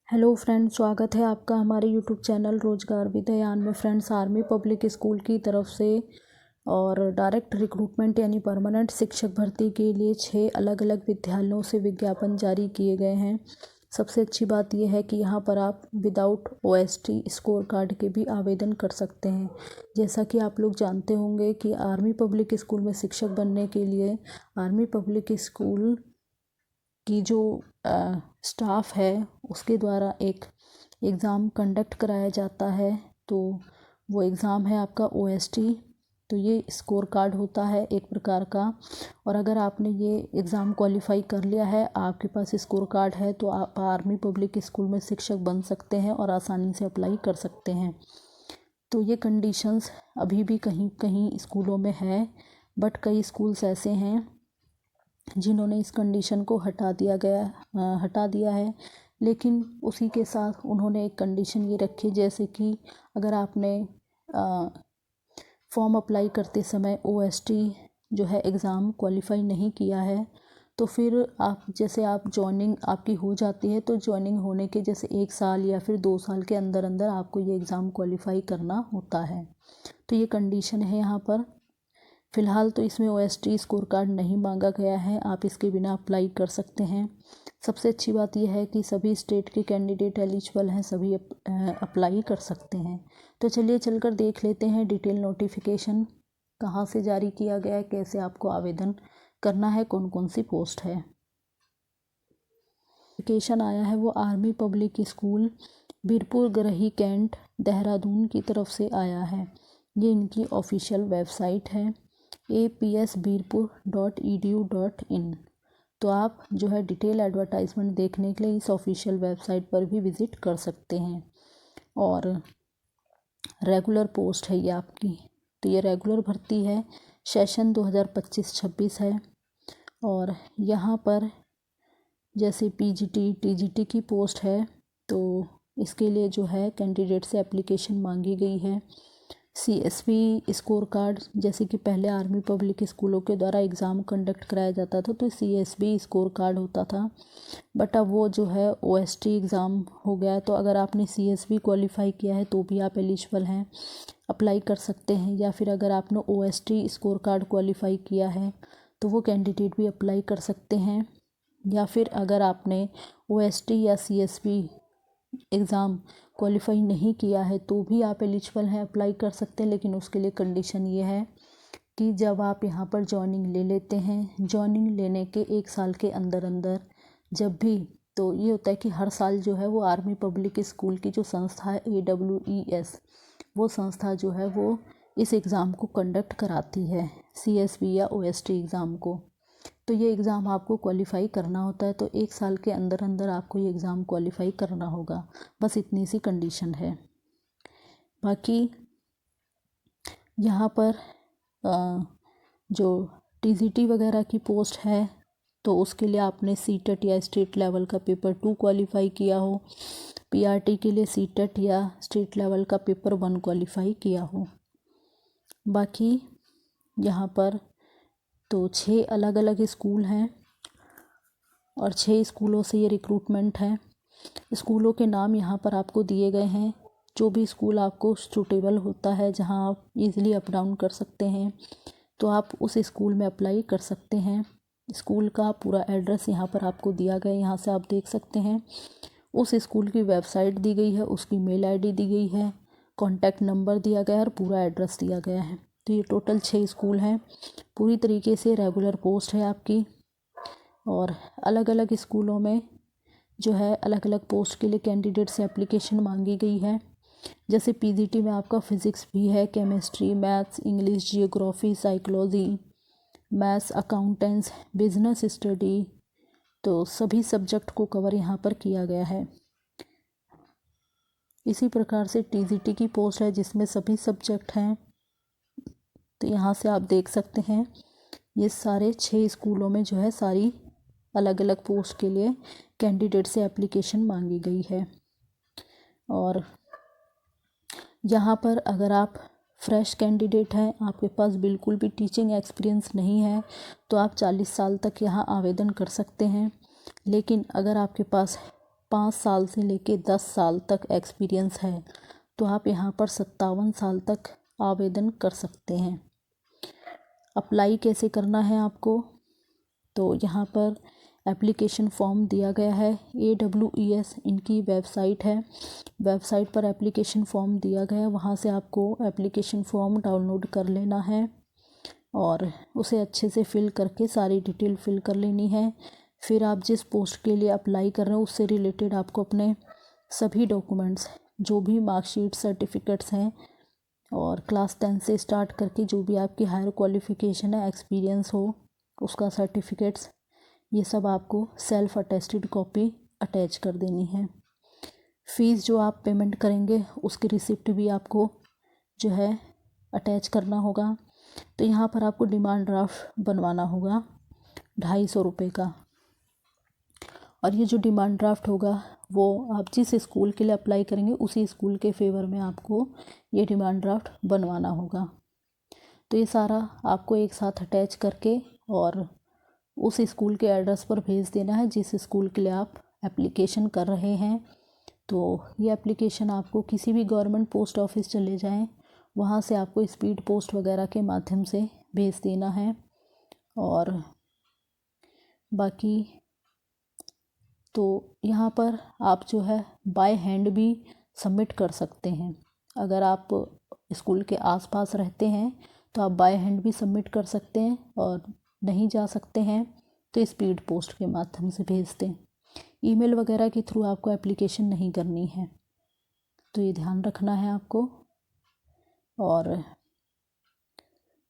Hello friends, स्वागत है आपका हमारे यूट्यूब चैनल रोजगार विद अयान में। फ्रेंड्स, आर्मी पब्लिक स्कूल की तरफ से और डायरेक्ट रिक्रूटमेंट यानी परमानेंट शिक्षक भर्ती के लिए 6 अलग अलग विद्यालयों से विज्ञापन जारी किए गए हैं। सबसे अच्छी बात यह है कि यहाँ पर आप विदाउट ओएसटी स्कोर कार्ड के भी आवेदन कर सकते हैं। जैसा कि आप लोग जानते होंगे कि आर्मी पब्लिक स्कूल में शिक्षक बनने के लिए आर्मी पब्लिक स्कूल की जो स्टाफ है उसके द्वारा एक एग्ज़ाम कंडक्ट कराया जाता है। तो वो एग्ज़ाम है आपका ओएसटी। तो ये स्कोर कार्ड होता है एक प्रकार का, और अगर आपने ये एग्ज़ाम क्वालिफाई कर लिया है, आपके पास स्कोर कार्ड है, तो आप आर्मी पब्लिक स्कूल में शिक्षक बन सकते हैं और आसानी से अप्लाई कर सकते हैं। तो ये कंडीशंस अभी भी कहीं कहीं स्कूलों में है, बट कई स्कूल्स ऐसे हैं जिन्होंने इस कंडीशन को हटा दिया है। लेकिन उसी के साथ उन्होंने एक कंडीशन ये रखी, जैसे कि अगर आपने फॉर्म अप्लाई करते समय ओएसटी जो है एग्ज़ाम क्वालिफाई नहीं किया है, तो फिर आप जॉइनिंग आपकी हो जाती है, तो जॉइनिंग होने के जैसे 1 साल या फिर 2 साल के अंदर अंदर आपको ये एग्ज़ाम क्वालिफाई करना होता है। तो ये कंडीशन है यहाँ पर। फ़िलहाल तो इसमें ओएसटी स्कोर कार्ड नहीं मांगा गया है, आप इसके बिना अप्लाई कर सकते हैं। सबसे अच्छी बात यह है कि सभी स्टेट के कैंडिडेट एलिजिबल हैं, सभी अप्लाई कर सकते हैं। तो चलिए चलकर देख लेते हैं डिटेल नोटिफिकेशन कहाँ से जारी किया गया है, कैसे आपको आवेदन करना है, कौन कौन सी पोस्ट है। नोटिफिकेशन आया है वो army public school Birpur Garhi cantt Dehradun की तरफ से आया है। ये इनकी ऑफिशियल वेबसाइट है apsbirpur.edu.in। तो आप जो है डिटेल एडवर्टाइजमेंट देखने के लिए इस ऑफिशियल वेबसाइट पर भी विज़िट कर सकते हैं। और रेगुलर पोस्ट है ये आपकी, तो ये रेगुलर भर्ती है, सेशन 2025-26 है। और यहाँ पर जैसे पीजीटी टीजीटी की पोस्ट है, तो इसके लिए जो है कैंडिडेट से एप्लीकेशन मांगी गई है। सीएसबी स्कोर कार्ड, जैसे कि पहले आर्मी पब्लिक स्कूलों के द्वारा एग्ज़ाम कंडक्ट कराया जाता था तो सीएसबी स्कोर कार्ड होता था, बट अब वो जो है ओएसटी एग्ज़ाम हो गया है। तो अगर आपने सीएसबी क्वालिफाई किया है तो भी आप एलिजिबल हैं, अप्लाई कर सकते हैं। या फिर अगर आपने ओएसटी स्कोर कार्ड क्वालिफाई किया है तो वो कैंडिडेट भी अप्लाई कर सकते हैं। या फिर अगर आपने ओएसटी या सीएसबी एग्ज़ाम क्वालिफाई नहीं किया है तो भी आप एलिजिबल हैं, अप्लाई कर सकते हैं। लेकिन उसके लिए कंडीशन ये है कि जब आप यहाँ पर जॉइनिंग ले लेते हैं, जॉइनिंग लेने के 1 साल के अंदर अंदर जब भी, तो ये होता है कि हर साल जो है वो आर्मी पब्लिक स्कूल की जो संस्था है AWES, वो संस्था जो है वो इस एग्ज़ाम को कंडक्ट कराती है, सीएसबी या ओएसटी एग्ज़ाम को। तो ये एग्ज़ाम आपको क्वालिफ़ाई करना होता है, तो 1 साल के अंदर अंदर आपको ये एग्ज़ाम क्वालिफ़ाई करना होगा, बस इतनी सी कंडीशन है। बाकी यहाँ पर जो टीजीटी वगैरह की पोस्ट है तो उसके लिए आपने सीटेट या स्टेट लेवल का पेपर 2 क्वालिफ़ाई किया हो, पीआरटी के लिए सीटेट या स्टेट लेवल का पेपर 1 क्वालिफ़ाई किया हो। बाकी यहाँ पर तो 6 अलग अलग स्कूल हैं और 6 स्कूलों से ये रिक्रूटमेंट है। स्कूलों के नाम यहाँ पर आपको दिए गए हैं, जो भी स्कूल आपको सूटेबल होता है, जहाँ आप इजीली अप डाउन कर सकते हैं, तो आप उस स्कूल में अप्लाई कर सकते हैं। स्कूल का पूरा एड्रेस यहाँ पर आपको दिया गया है, यहाँ से आप देख सकते हैं। उस स्कूल की वेबसाइट दी गई है, उसकी मेल आईडी दी गई है, कॉन्टैक्ट नंबर दिया गया है और पूरा एड्रेस दिया गया है। तो ये टोटल 6 स्कूल हैं, पूरी तरीके से रेगुलर पोस्ट है आपकी। और अलग अलग स्कूलों में जो है अलग अलग पोस्ट के लिए कैंडिडेट से एप्लीकेशन मांगी गई है। जैसे पीजीटी में आपका फिज़िक्स भी है, chemistry, maths, English, geography, psychology, maths, accountancy, business study, तो सभी सब्जेक्ट को कवर यहाँ पर किया गया है। इसी प्रकार से टीजीटी की पोस्ट है जिसमें सभी सब्जेक्ट हैं, तो यहाँ से आप देख सकते हैं ये सारे 6 स्कूलों में जो है सारी अलग अलग पोस्ट के लिए कैंडिडेट से एप्लीकेशन मांगी गई है। और यहाँ पर अगर आप फ्रेश कैंडिडेट हैं, आपके पास बिल्कुल भी टीचिंग एक्सपीरियंस नहीं है, तो आप 40 साल तक यहाँ आवेदन कर सकते हैं। लेकिन अगर आपके पास 5 साल से लेके 10 साल तक एक्सपीरियंस है तो आप यहाँ पर 57 साल तक आवेदन कर सकते हैं। अप्लाई कैसे करना है आपको, तो यहाँ पर एप्लीकेशन फॉर्म दिया गया है। AWES इनकी वेबसाइट है, वेबसाइट पर एप्लीकेशन फॉर्म दिया गया है, वहाँ से आपको एप्लीकेशन फॉर्म डाउनलोड कर लेना है और उसे अच्छे से फिल करके सारी डिटेल फिल कर लेनी है। फिर आप जिस पोस्ट के लिए अप्लाई कर रहे हो उससे रिलेटेड आपको अपने सभी डॉक्यूमेंट्स, जो भी मार्कशीट, सर्टिफिकेट्स हैं और क्लास 10 से स्टार्ट करके जो भी आपकी हायर क्वालिफ़िकेशन है, एक्सपीरियंस हो उसका सर्टिफिकेट्स, ये सब आपको सेल्फ़ अटेस्टेड कॉपी अटैच कर देनी है। फ़ीस जो आप पेमेंट करेंगे उसकी रिसिप्ट भी आपको जो है अटैच करना होगा। तो यहाँ पर आपको डिमांड ड्राफ्ट बनवाना होगा 250 रुपये का, और ये जो डिमांड ड्राफ्ट होगा वो आप जिस स्कूल के लिए अप्लाई करेंगे उसी स्कूल के फेवर में आपको ये डिमांड ड्राफ्ट बनवाना होगा। तो ये सारा आपको एक साथ अटैच करके और उस स्कूल के एड्रेस पर भेज देना है जिस स्कूल के लिए आप एप्लीकेशन कर रहे हैं। तो ये एप्लीकेशन आपको किसी भी गवर्नमेंट पोस्ट ऑफिस चले जाएं, वहाँ से आपको स्पीड पोस्ट वगैरह के माध्यम से भेज देना है। और बाकी तो यहाँ पर आप जो है बाय हैंड भी सबमिट कर सकते हैं। अगर आप स्कूल के आसपास रहते हैं तो आप बाय हैंड भी सबमिट कर सकते हैं, और नहीं जा सकते हैं तो स्पीड पोस्ट के माध्यम से भेज दें। ईमेल वगैरह के थ्रू आपको एप्लीकेशन नहीं करनी है, तो ये ध्यान रखना है आपको। और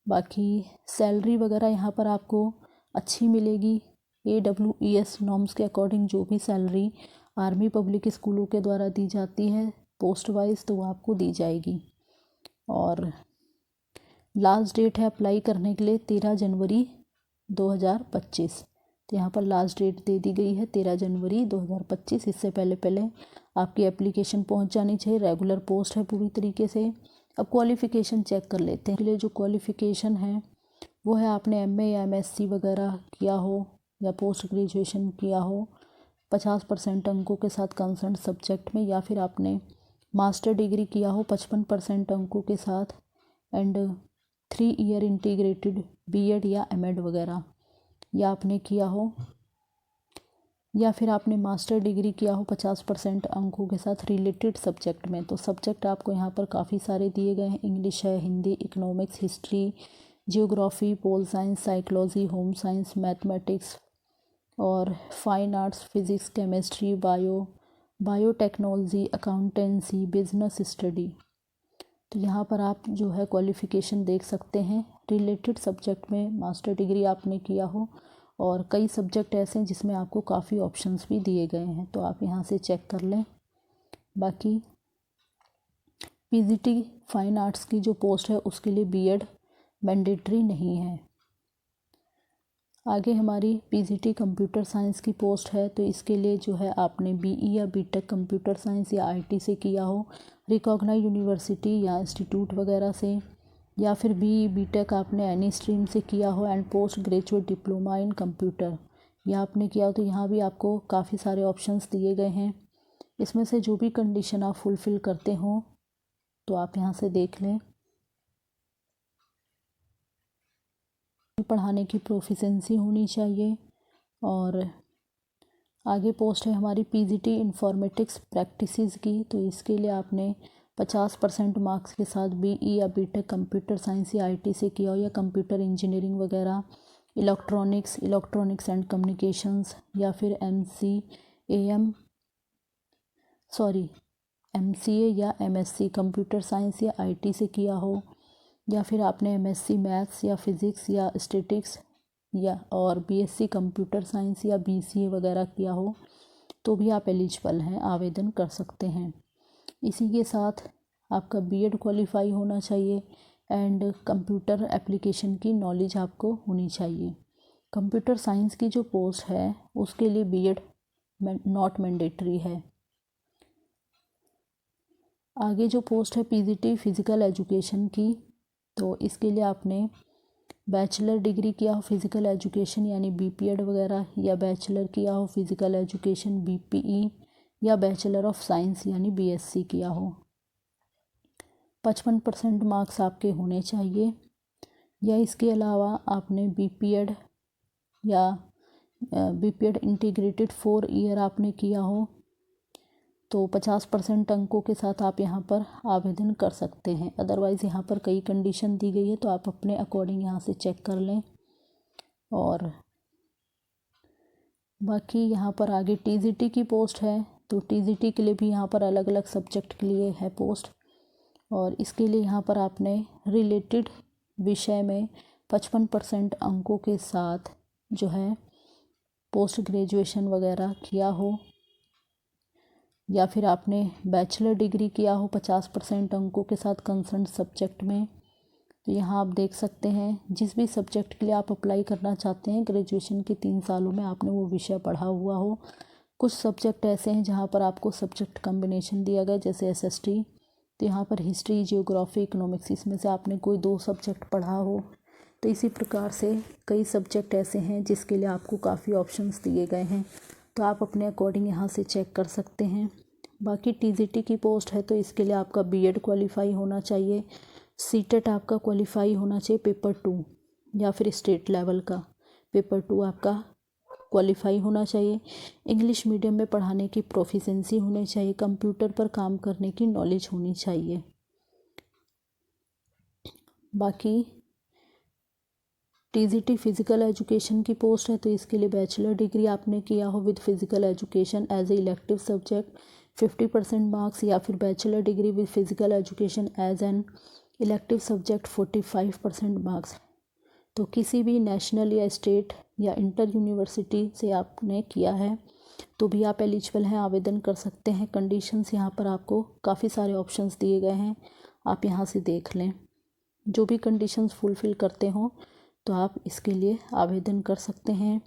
बाकी सैलरी वगैरह यहाँ पर आपको अच्छी मिलेगी। AWES नॉर्म्स के अकॉर्डिंग जो भी सैलरी आर्मी पब्लिक स्कूलों के द्वारा दी जाती है पोस्ट वाइज, तो वो आपको दी जाएगी। और लास्ट डेट है अप्लाई करने के लिए 13 जनवरी 2025। तो यहाँ पर लास्ट डेट दे दी गई है 13 जनवरी 2025। इससे पहले पहले आपकी एप्लीकेशन पहुँच जानी चाहिए। रेगुलर पोस्ट है पूरी तरीके से। अब क्वालिफ़िकेशन चेक कर लेते हैं। के लिए जो क्वालिफ़िकेशन है वो है आपने MA या MSc वगैरह किया हो या पोस्ट ग्रेजुएशन किया हो 50% अंकों के साथ कंसर्न सब्जेक्ट में, या फिर आपने मास्टर डिग्री किया हो 55% अंकों के साथ एंड 3 ईयर इंटीग्रेटेड BEd या MEd वगैरह या आपने किया हो, या फिर आपने मास्टर डिग्री किया हो 50% अंकों के साथ रिलेटेड सब्जेक्ट में। तो सब्जेक्ट आपको यहाँ पर काफ़ी सारे दिए गए हैं। इंग्लिश है, Hindi, economics, history, geography, pol science, psychology, home science, mathematics और fine arts, physics, chemistry, biotechnology, accountancy, business study. तो यहाँ पर आप जो है क्वालिफ़िकेशन देख सकते हैं। रिलेटेड सब्जेक्ट में मास्टर डिग्री आपने किया हो, और कई सब्जेक्ट ऐसे हैं जिसमें आपको काफ़ी ऑप्शंस भी दिए गए हैं, तो आप यहाँ से चेक कर लें। बाकी PGT फाइन आर्ट्स की जो पोस्ट है उसके लिए BEd मैंडेटरी नहीं है। आगे हमारी PGT कंप्यूटर साइंस की पोस्ट है, तो इसके लिए जो है आपने BE या BTech कंप्यूटर साइंस या IT से किया हो, रिकॉग्नाइज्ड यूनिवर्सिटी या इंस्टीट्यूट वगैरह से, या फिर BE BTech आपने एनी स्ट्रीम से किया हो and post graduate diploma in computer या आपने किया हो। तो यहाँ भी आपको काफ़ी सारे ऑप्शंस दिए गए हैं। इसमें से जो भी कंडीशन आप फुलफ़िल करते हो तो आप यहाँ से देख लें। पढ़ाने की प्रोफिशेंसी होनी चाहिए। और आगे पोस्ट है हमारी PGT इन्फॉर्मेटिक्स प्रैक्टिसेस की, तो इसके लिए आपने 50% मार्क्स के साथ BE या BTech कंप्यूटर साइंस या IT से किया हो, या कंप्यूटर इंजीनियरिंग वगैरह, इलेक्ट्रॉनिक्स एंड कम्युनिकेशंस, या फिर MCA या MSc कंप्यूटर साइंस या IT से किया हो, या फिर आपने MSc मैथ्स या फिज़िक्स या स्टैटिक्स या और BSc कंप्यूटर साइंस या BCA वगैरह किया हो, तो भी आप एलिजिबल हैं, आवेदन कर सकते हैं। इसी के साथ आपका BEd क्वालिफाई होना चाहिए एंड कंप्यूटर एप्लीकेशन की नॉलेज आपको होनी चाहिए। कंप्यूटर साइंस की जो पोस्ट है उसके लिए BEd नॉट मैंडेटरी है। आगे जो पोस्ट है PGT फिज़िकल एजुकेशन की, तो इसके लिए आपने बैचलर डिग्री किया हो फिज़िकल एजुकेशन यानी BPEd वगैरह, या बैचलर किया हो फिज़िकल एजुकेशन BPE, या बैचलर ऑफ साइंस यानी BSc किया हो। 55% मार्क्स आपके होने चाहिए, या इसके अलावा आपने BPEd या BPEd इंटीग्रेटेड 4 ईयर आपने किया हो तो 50% अंकों के साथ आप यहाँ पर आवेदन कर सकते हैं। अदरवाइज़ यहाँ पर कई कंडीशन दी गई है, तो आप अपने अकॉर्डिंग यहाँ से चेक कर लें। और बाकी यहाँ पर आगे TGT की पोस्ट है, तो TGT के लिए भी यहाँ पर अलग अलग सब्जेक्ट के लिए है पोस्ट, और इसके लिए यहाँ पर आपने रिलेटेड विषय में 55% अंकों के साथ जो है पोस्ट ग्रेजुएशन वगैरह किया हो, या फिर आपने बैचलर डिग्री किया हो 50% अंकों के साथ कंसर्न सब्जेक्ट में। तो यहाँ आप देख सकते हैं जिस भी सब्जेक्ट के लिए आप अप्लाई करना चाहते हैं, ग्रेजुएशन के 3 सालों में आपने वो विषय पढ़ा हुआ हो। कुछ सब्जेक्ट ऐसे हैं जहाँ पर आपको सब्जेक्ट कम्बिनेशन दिया गया, जैसे SST, तो यहाँ पर हिस्ट्री, जियोग्राफी, इकोनॉमिक्स, इसमें से आपने कोई 2 सब्जेक्ट पढ़ा हो। तो इसी प्रकार से कई सब्जेक्ट ऐसे हैं जिसके लिए आपको काफ़ी ऑप्शंस दिए गए हैं, तो आप अपने अकॉर्डिंग यहाँ से चेक कर सकते हैं। बाकी TGT की पोस्ट है, तो इसके लिए आपका BEd क्वालिफाई होना चाहिए, CTET आपका क्वालिफाई होना चाहिए पेपर 2, या फिर स्टेट लेवल का पेपर 2 आपका क्वालिफाई होना चाहिए। इंग्लिश मीडियम में पढ़ाने की प्रोफिशेंसी होनी चाहिए, कंप्यूटर पर काम करने की नॉलेज होनी चाहिए। बाकी TGT फिज़िकल एजुकेशन की पोस्ट है, तो इसके लिए बैचलर डिग्री आपने किया हो with physical education as a elective subject 50% marks, या फिर bachelor degree with physical education as an elective subject 45% marks. तो किसी भी नेशनल या स्टेट या इंटर यूनिवर्सिटी से आपने किया है तो भी आप एलिजिबल हैं, आवेदन कर सकते हैं। कंडीशंस यहाँ पर आपको काफ़ी सारे ऑप्शंस दिए गए हैं, आप यहाँ से देख लें। जो भी कंडीशंस फुलफ़िल करते हों तो आप इसके लिए आवेदन कर सकते हैं।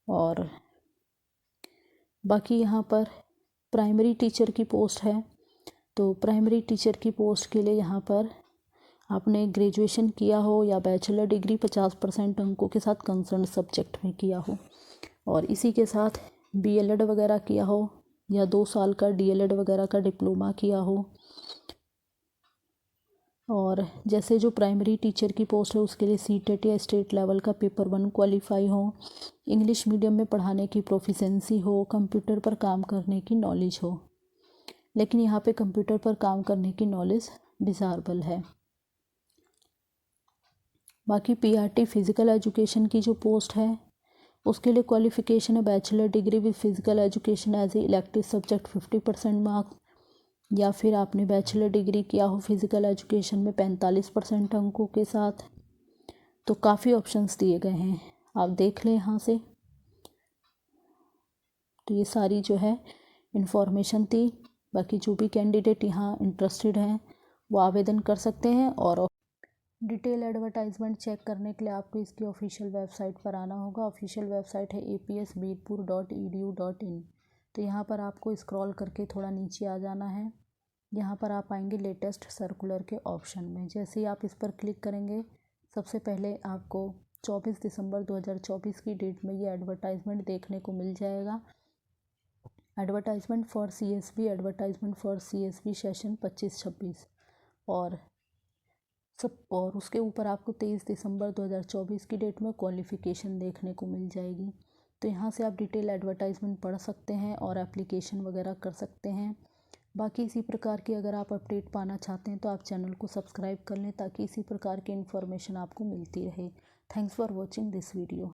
और बाकी यहाँ पर प्राइमरी टीचर की पोस्ट है, तो प्राइमरी टीचर की पोस्ट के लिए यहाँ पर आपने ग्रेजुएशन किया हो या बैचलर डिग्री 50% अंकों के साथ कंसर्न सब्जेक्ट में किया हो, और इसी के साथ BLED वगैरह किया हो, या 2 साल का DLED वगैरह का डिप्लोमा किया हो। और जैसे जो प्राइमरी टीचर की पोस्ट है उसके लिए CTET या स्टेट लेवल का पेपर 1 क्वालिफाई हो, इंग्लिश मीडियम में पढ़ाने की प्रोफिशेंसी हो, कंप्यूटर पर काम करने की नॉलेज हो। लेकिन यहाँ पे कंप्यूटर पर काम करने की नॉलेज डिज़ायरेबल है। बाकी PRT फिज़िकल एजुकेशन की जो पोस्ट है उसके लिए क्वालिफ़िकेशन है bachelor degree with physical education as a elective subject 50% marks, या फिर आपने बैचलर डिग्री किया हो फिज़िकल एजुकेशन में 45% अंकों के साथ। तो काफ़ी ऑप्शंस दिए गए हैं, आप देख लें यहाँ से। तो ये सारी जो है इन्फॉर्मेशन थी। बाकी जो भी कैंडिडेट यहाँ इंटरेस्टेड हैं वो आवेदन कर सकते हैं। और डिटेल एडवर्टाइजमेंट चेक करने के लिए आपको इसकी ऑफिशियल वेबसाइट पर आना होगा। ऑफिशियल वेबसाइट है apsmirpur.edu.in। तो यहाँ पर आपको स्क्रॉल करके थोड़ा नीचे आ जाना है। यहाँ पर आप आएंगे लेटेस्ट सर्कुलर के ऑप्शन में। जैसे ही आप इस पर क्लिक करेंगे, सबसे पहले आपको 24 दिसंबर 2024 की डेट में ये एडवर्टाइजमेंट देखने को मिल जाएगा। Advertisement for CSB, advertisement for CSB session 25-26, और उसके ऊपर आपको 23 दिसंबर 2024 की डेट में क्वालिफ़िकेशन देखने को मिल जाएगी। तो यहाँ से आप डिटेल एडवर्टाइजमेंट पढ़ सकते हैं और एप्लीकेशन वगैरह कर सकते हैं। बाकी इसी प्रकार की अगर आप अपडेट पाना चाहते हैं तो आप चैनल को सब्सक्राइब कर लें, ताकि इसी प्रकार की इन्फॉर्मेशन आपको मिलती रहे। Thanks for watching this video.